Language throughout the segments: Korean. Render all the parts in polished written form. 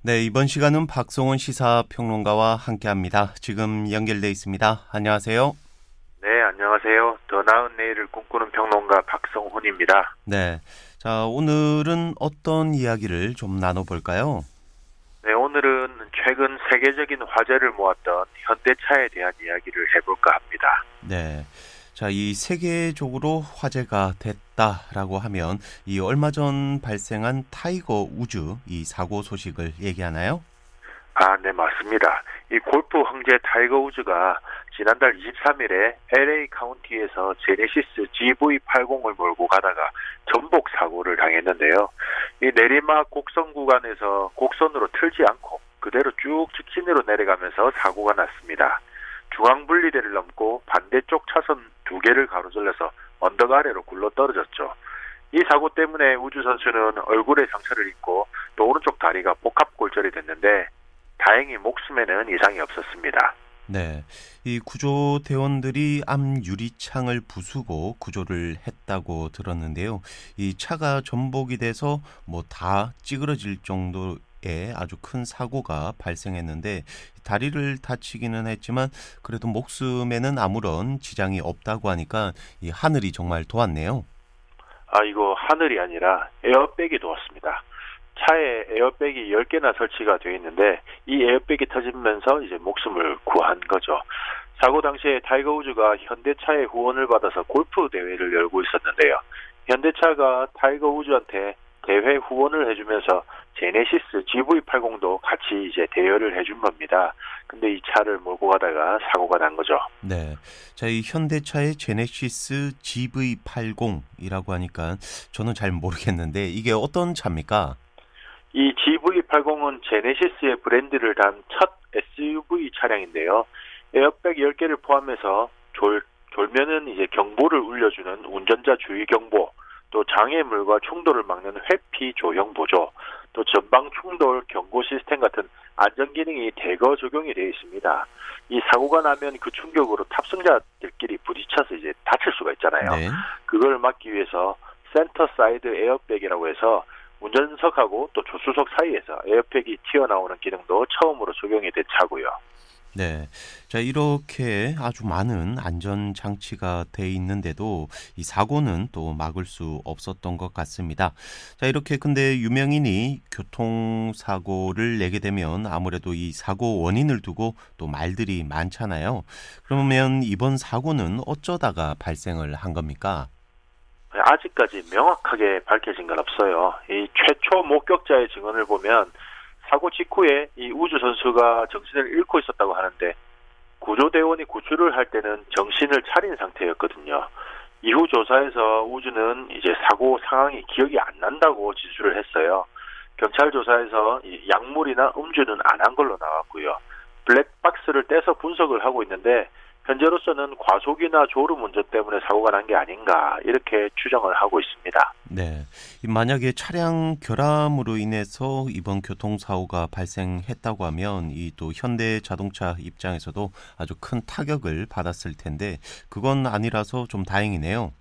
네, 이번 시간은 박성훈 시사평론가와 함께합니다. 지금 연결돼 있습니다. 안녕하세요. 네, 안녕하세요. 더 나은 내일을 꿈꾸는 평론가 박성훈입니다. 네, 자, 오늘은 어떤 이야기를 좀 나눠볼까요? 네, 오늘은 최근 세계적인 화제를 모았던 현대차에 대한 이야기를 해볼까 합니다. 네, 자, 이 세계적으로 화제가 됐다라고 하면 이 얼마 전 발생한 타이거 우즈 이 사고 소식을 얘기하나요? 아, 네, 맞습니다. 이 골프 황제 타이거 우즈가 지난달 23일에 LA 카운티에서 제네시스 GV80을 몰고 가다가 전복 사고를 당했는데요. 이 내리막 곡선 구간에서 곡선으로 틀지 않고 그대로 쭉 직진으로 내려가면서 사고가 났습니다. 중앙 분리대를 넘고 반대쪽 차선 두 개를 가로질러서 언덕 아래로 굴러 떨어졌죠. 이 사고 때문에 우주 선수는 얼굴에 상처를 입고 또 오른쪽 다리가 복합골절이 됐는데 다행히 목숨에는 이상이 없었습니다. 네, 이 구조대원들이 앞 유리창을 부수고 구조를 했다고 들었는데요. 이 차가 전복이 돼서 뭐 다 찌그러질 정도의 아주 큰 사고가 발생했는데 다리를 다치기는 했지만 그래도 목숨에는 아무런 지장이 없다고 하니까 이 하늘이 정말 도왔네요. 아, 이거 하늘이 아니라 에어백이 도왔습니다. 차에 에어백이 10개나 설치가 되어 있는데 이 에어백이 터지면서 이제 목숨을 구한 거죠. 사고 당시에 타이거 우즈가 현대차의 후원을 받아서 골프 대회를 열고 있었는데요. 현대차가 타이거 우즈한테 대회 후원을 해주면서 제네시스 GV80도 같이 이제 대여를 해준 겁니다. 근데 이 차를 몰고 가다가 사고가 난 거죠. 네. 자, 이 현대차의 제네시스 GV80이라고 하니까 저는 잘 모르겠는데 이게 어떤 차입니까? 이 GV80은 제네시스의 브랜드를 단 첫 SUV 차량인데요. 에어백 10개를 포함해서 졸면은 이제 경보를 울려주는 운전자 주의 경보, 또 장애물과 충돌을 막는 회피 조형 보조, 또 전방 충돌 경고 시스템 같은 안전 기능이 대거 적용이 되어 있습니다. 이 사고가 나면 그 충격으로 탑승자들끼리 부딪혀서 이제 다칠 수가 있잖아요. 네. 그걸 막기 위해서 센터 사이드 에어백이라고 해서 운전석하고 또 조수석 사이에서 에어백이 튀어나오는 기능도 처음으로 적용이 된 차고요. 네. 자, 이렇게 아주 많은 안전 장치가 돼 있는데도 이 사고는 또 막을 수 없었던 것 같습니다. 자, 이렇게 근데 유명인이 교통사고를 내게 되면 아무래도 이 사고 원인을 두고 또 말들이 많잖아요. 그러면 이번 사고는 어쩌다가 발생을 한 겁니까? 아직까지 명확하게 밝혀진 건 없어요. 이 최초 목격자의 증언을 보면 사고 직후에 이 우주 선수가 정신을 잃고 있었다고 하는데 구조대원이 구출을 할 때는 정신을 차린 상태였거든요. 이후 조사에서 우주는 이제 사고 상황이 기억이 안 난다고 지수를 했어요. 경찰 조사에서 이 약물이나 음주는 안 한 걸로 나왔고요. 블랙박스를 떼서 분석을 하고 있는데 현재로서는 과속이나 졸음 운전 때문에 사고가 난 게 아닌가 이렇게 추정을 하고 있습니다. 네. 만약에 차량 결함으로 인해서 이번 교통사고가 발생했다고 하면 이 또 현대 자동차 입장에서도 아주 큰 타격을 받았을 텐데 그건 아니라서 좀 다행이네요.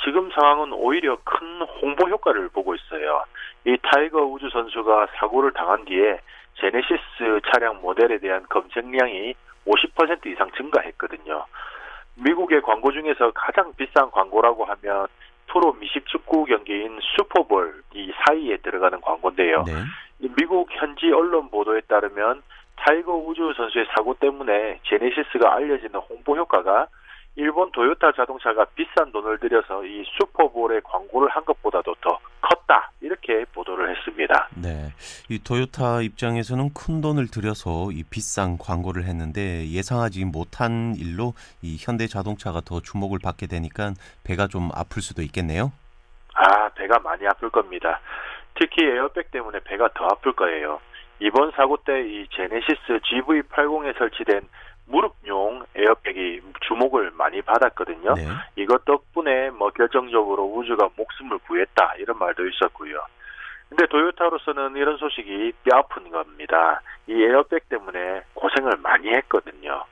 지금 상황은 오히려 큰 홍보 효과를 보고 있어요. 이 타이거 우즈 선수가 사고를 당한 뒤에 제네시스 차량 모델에 대한 검색량이 50% 이상 증가했거든요. 미국의 광고 중에서 가장 비싼 광고라고 하면 프로 미식 축구 경기인 슈퍼볼 이 사이에 들어가는 광고인데요. 네. 미국 현지 언론 보도에 따르면 타이거 우즈 선수의 사고 때문에 제네시스가 알려지는 홍보 효과가 일본 도요타 자동차가 비싼 돈을 들여서 이 슈퍼볼에 광고를 한 것보다도 더 컸다 이렇게 보도를 했습니다. 네. 이 토요타 입장에서는 큰 돈을 들여서 이 비싼 광고를 했는데 예상하지 못한 일로 이 현대 자동차가 더 주목을 받게 되니까 배가 좀 아플 수도 있겠네요. 아, 배가 많이 아플 겁니다. 특히 에어백 때문에 배가 더 아플 거예요. 이번 사고 때 이 제네시스 GV80에 설치된 무릎용 에어백이 주목을 많이 받았거든요. 네. 이것 덕분에 뭐 결정적으로 우주가 목숨을 구했다 이런 말도 있었고요. 근데 도요타로서는 이런 소식이 뼈아픈 겁니다. 이 에어백 때문에 고생을 많이 했거든요.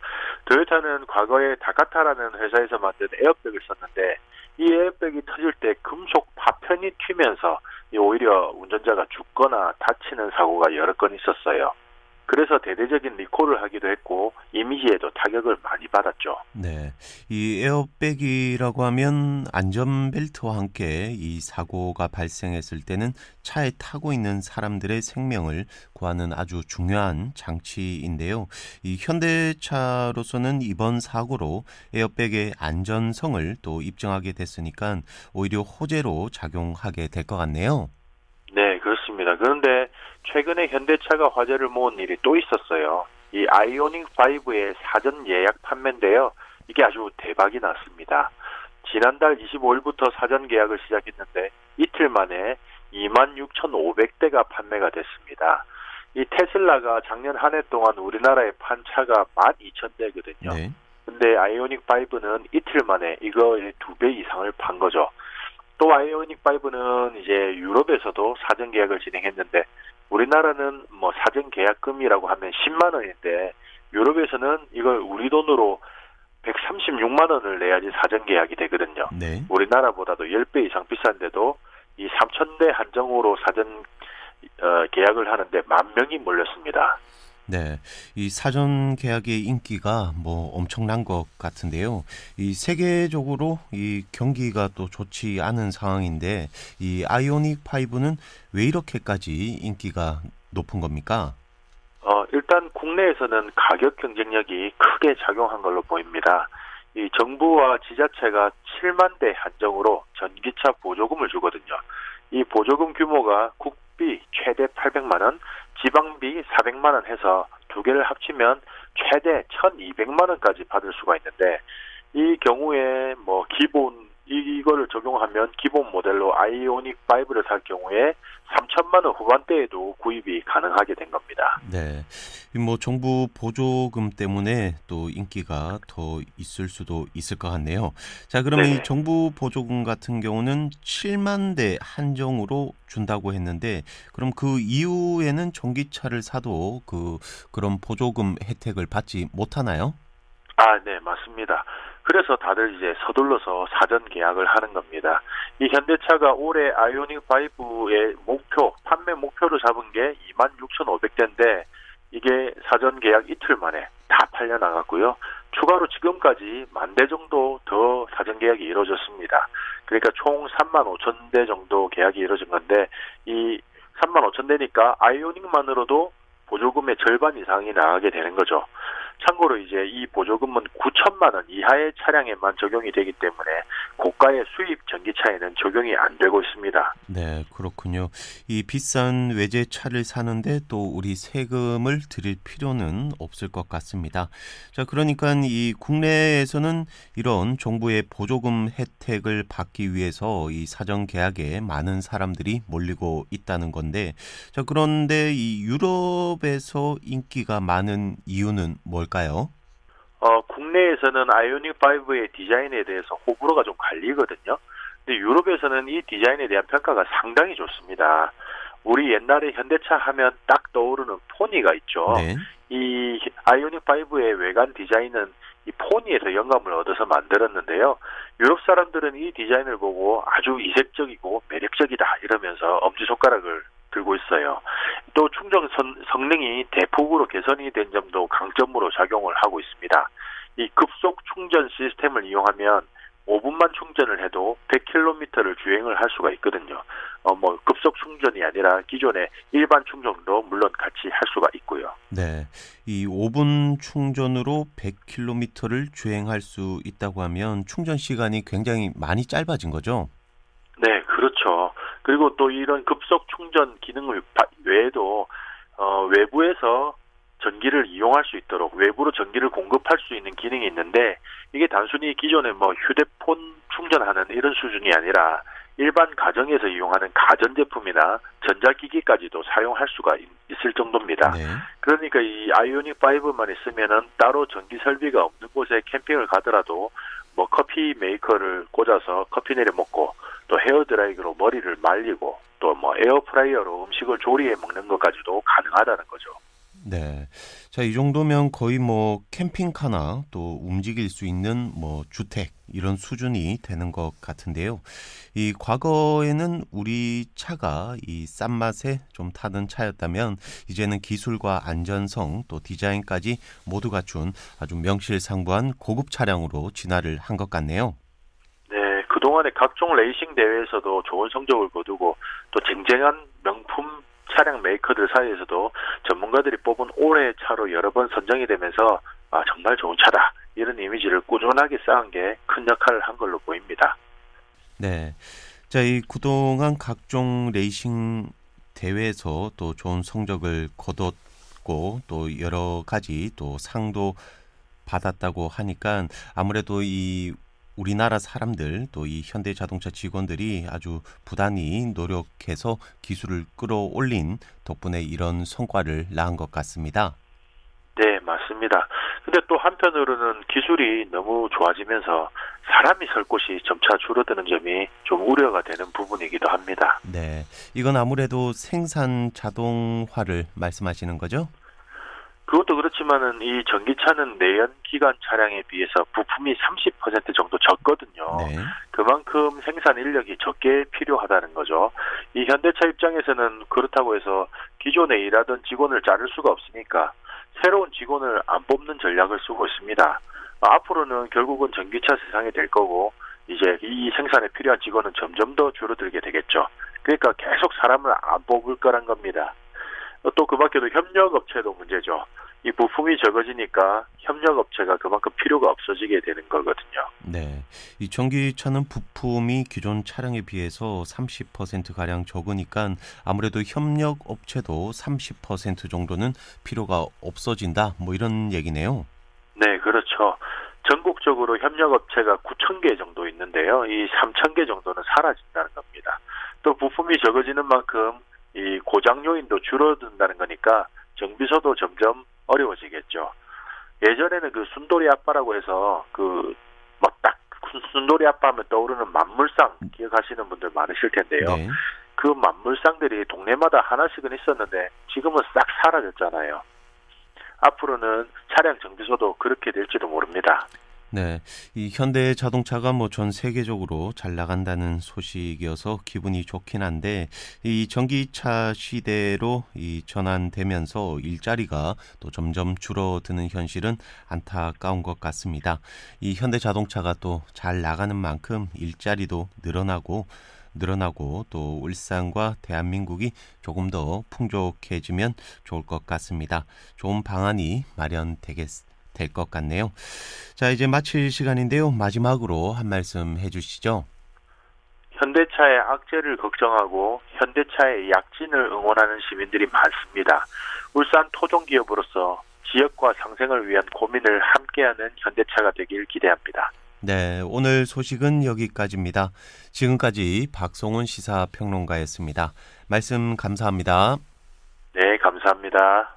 도요타는 과거에 다카타라는 회사에서 만든 에어백을 썼는데 이 에어백이 터질 때 금속 파편이 튀면서 오히려 운전자가 죽거나 다치는 사고가 여러 건 있었어요. 그래서 대대적인 리콜을 하기도 했고 이미지에도 타격을 많이 받았죠. 네. 이 에어백이라고 하면 안전벨트와 함께 이 사고가 발생했을 때는 차에 타고 있는 사람들의 생명을 구하는 아주 중요한 장치인데요. 이 현대차로서는 이번 사고로 에어백의 안전성을 또 입증하게 됐으니까 오히려 호재로 작용하게 될 것 같네요. 네, 그렇습니다. 그런데 최근에 현대차가 화제를 모은 일이 또 있었어요. 이 아이오닉 5의 사전 예약 판매인데요. 이게 아주 대박이 났습니다. 지난달 25일부터 사전 계약을 시작했는데 이틀 만에 26,500대가 판매가 됐습니다. 이 테슬라가 작년 한 해 동안 우리나라에 판 차가 12,000대거든요. 네. 근데 아이오닉 5는 이틀 만에 이거의 2배 이상을 판 거죠. 또 아이오닉 5는 이제 유럽에서도 사전 계약을 진행했는데 우리나라는 뭐 사전 계약금이라고 하면 10만 원인데 유럽에서는 이걸 우리 돈으로 136만 원을 내야지 사전 계약이 되거든요. 네. 우리나라보다도 10배 이상 비싼데도 이 3,000대 한정으로 사전 계약을 하는데 10,000명이 몰렸습니다. 네, 이 사전 계약의 인기가 뭐 엄청난 것 같은데요. 이 세계적으로 이 경기가 또 좋지 않은 상황인데 이 아이오닉 5는 왜 이렇게까지 인기가 높은 겁니까? 일단 국내에서는 가격 경쟁력이 크게 작용한 걸로 보입니다. 이 정부와 지자체가 7만 대 한정으로 전기차 보조금을 주거든요. 이 보조금 규모가 국비 최대 800만 원, 지방비 400만 원 해서 두 개를 합치면 최대 1,200만 원까지 받을 수가 있는데 이 경우에 뭐 기본 이거를 적용하면 기본 모델로 아이오닉 5를 살 경우에 3천만 원 후반대에도 구입이 가능하게 된 겁니다. 네, 뭐 정부 보조금 때문에 또 인기가 더 있을 수도 있을 것 같네요. 자, 그러면 이 네네. 정부 보조금 같은 경우는 7만 대 한정으로 준다고 했는데, 그럼 그 이후에는 전기차를 사도 그런 보조금 혜택을 받지 못하나요? 네, 맞습니다. 그래서 다들 이제 서둘러서 사전 계약을 하는 겁니다. 이 현대차가 올해 아이오닉 5의 판매 목표로 잡은 게 26,500대인데 이게 사전 계약 이틀 만에 다 팔려 나갔고요. 추가로 지금까지 10,000대 정도 더 사전 계약이 이루어졌습니다. 그러니까 총 35,000대 정도 계약이 이루어진 건데 이 35,000대니까 아이오닉만으로도 보조금의 절반 이상이 나가게 되는 거죠. 참고로 이제 이 보조금은 9천만 원 이하의 차량에만 적용이 되기 때문에 고가의 수입 전기차에는 적용이 안 되고 있습니다. 네, 그렇군요. 이 비싼 외제차를 사는데 또 우리 세금을 들일 필요는 없을 것 같습니다. 자, 그러니까 이 국내에서는 이런 정부의 보조금 혜택을 받기 위해서 이 사전 계약에 많은 사람들이 몰리고 있다는 건데, 자, 그런데 이 유럽에서 인기가 많은 이유는 뭘까요? 국내에서는 아이오닉 5의 디자인에 대해서 호불호가 좀 갈리거든요. 근데 유럽에서는 이 디자인에 대한 평가가 상당히 좋습니다. 우리 옛날에 현대차 하면 딱 떠오르는 포니가 있죠. 네. 이 아이오닉 5의 외관 디자인은 이 포니에서 영감을 얻어서 만들었는데요. 유럽 사람들은 이 디자인을 보고 아주 이색적이고 매력적이다 이러면서 엄지손가락을 들고 있어요. 또 충전 성능이 대폭으로 개선이 된 점도 강점으로 작용을 하고 있습니다. 이 급속 충전 시스템을 이용하면 5분만 충전을 해도 100km를 주행을 할 수가 있거든요. 급속 충전이 아니라 기존의 일반 충전도 물론 같이 할 수가 있고요. 네, 이 5분 충전으로 100km를 주행할 수 있다고 하면 충전 시간이 굉장히 많이 짧아진 거죠? 네, 그렇죠. 그리고 또 이런 급속 충전 기능 외에도 외부에서 전기를 이용할 수 있도록 외부로 전기를 공급할 수 있는 기능이 있는데 이게 단순히 기존의 휴대폰 충전하는 이런 수준이 아니라 일반 가정에서 이용하는 가전제품이나 전자기기까지도 사용할 수가 있을 정도입니다. 네. 그러니까 이 아이오닉 5만 있으면은 따로 전기 설비가 없는 곳에 캠핑을 가더라도 커피 메이커를 꽂아서 커피 내려 먹고 또 헤어드라이기로 머리를 말리고 또 에어프라이어로 음식을 조리해 먹는 것까지도 가능하다는 거죠. 네. 자, 이 정도면 거의 캠핑카나 또 움직일 수 있는 주택 이런 수준이 되는 것 같은데요. 이 과거에는 우리 차가 이 싼 맛에 좀 타는 차였다면 이제는 기술과 안전성 또 디자인까지 모두 갖춘 아주 명실상부한 고급 차량으로 진화를 한 것 같네요. 네, 그동안에 각종 레이싱 대회에서도 좋은 성적을 거두고 또 쟁쟁한 명품 차량 메이커들 사이에서도 전문가들이 뽑은 올해의 차로 여러 번 선정이 되면서 정말 좋은 차다. 이런 이미지를 꾸준하게 쌓은 게 큰 역할을 한 걸로 보입니다. 네. 자, 이 그동안 각종 레이싱 대회에서 또 좋은 성적을 거뒀고 또 여러 가지 또 상도 받았다고 하니까 아무래도 이 우리나라 사람들 또 이 현대자동차 직원들이 아주 부단히 노력해서 기술을 끌어올린 덕분에 이런 성과를 낳은 것 같습니다. 네, 맞습니다. 근데 또 한편으로는 기술이 너무 좋아지면서 사람이 설 곳이 점차 줄어드는 점이 좀 우려가 되는 부분이기도 합니다. 네. 이건 아무래도 생산 자동화를 말씀하시는 거죠? 그것도 그렇지만은 이 전기차는 내연 기관 차량에 비해서 부품이 30% 정도 적거든요. 네. 그만큼 생산 인력이 적게 필요하다는 거죠. 이 현대차 입장에서는 그렇다고 해서 기존에 일하던 직원을 자를 수가 없으니까 새로운 직원을 안 뽑는 전략을 쓰고 있습니다. 앞으로는 결국은 전기차 세상이 될 거고 이제 이 생산에 필요한 직원은 점점 더 줄어들게 되겠죠. 그러니까 계속 사람을 안 뽑을 거란 겁니다. 또 그 밖에도 협력업체도 문제죠. 이 부품이 적어지니까 협력업체가 그만큼 필요가 없어지게 되는 거거든요. 네. 이 전기차는 부품이 기존 차량에 비해서 30%가량 적으니까 아무래도 협력 업체도 30% 정도는 필요가 없어진다. 뭐 이런 얘기네요. 네, 그렇죠. 전국적으로 협력업체가 9,000개 정도 있는데요. 이 3,000개 정도는 사라진다는 겁니다. 또 부품이 적어지는 만큼 이 고장 요인도 줄어든다는 거니까 정비소도 점점 어려워지겠죠. 예전에는 그 순돌이 아빠라고 해서 딱 순돌이 아빠 하면 떠오르는 만물상 기억하시는 분들 많으실 텐데요. 네. 그 만물상들이 동네마다 하나씩은 있었는데 지금은 싹 사라졌잖아요. 앞으로는 차량 정비소도 그렇게 될지도 모릅니다. 네, 이 현대 자동차가 뭐 전 세계적으로 잘 나간다는 소식이어서 기분이 좋긴 한데 이 전기차 시대로 이 전환되면서 일자리가 또 점점 줄어드는 현실은 안타까운 것 같습니다. 이 현대 자동차가 또 잘 나가는 만큼 일자리도 늘어나고 또 울산과 대한민국이 조금 더 풍족해지면 좋을 것 같습니다. 좋은 방안이 될 것 같네요. 자, 이제 마칠 시간인데요. 마지막으로 한 말씀 해주시죠. 현대차의 악재를 걱정하고 현대차의 약진을 응원하는 시민들이 많습니다. 울산 토종기업으로서 지역과 상생을 위한 고민을 함께하는 현대차가 되길 기대합니다. 네, 오늘 소식은 여기까지입니다. 지금까지 박성훈 시사평론가였습니다. 말씀 감사합니다. 네, 감사합니다.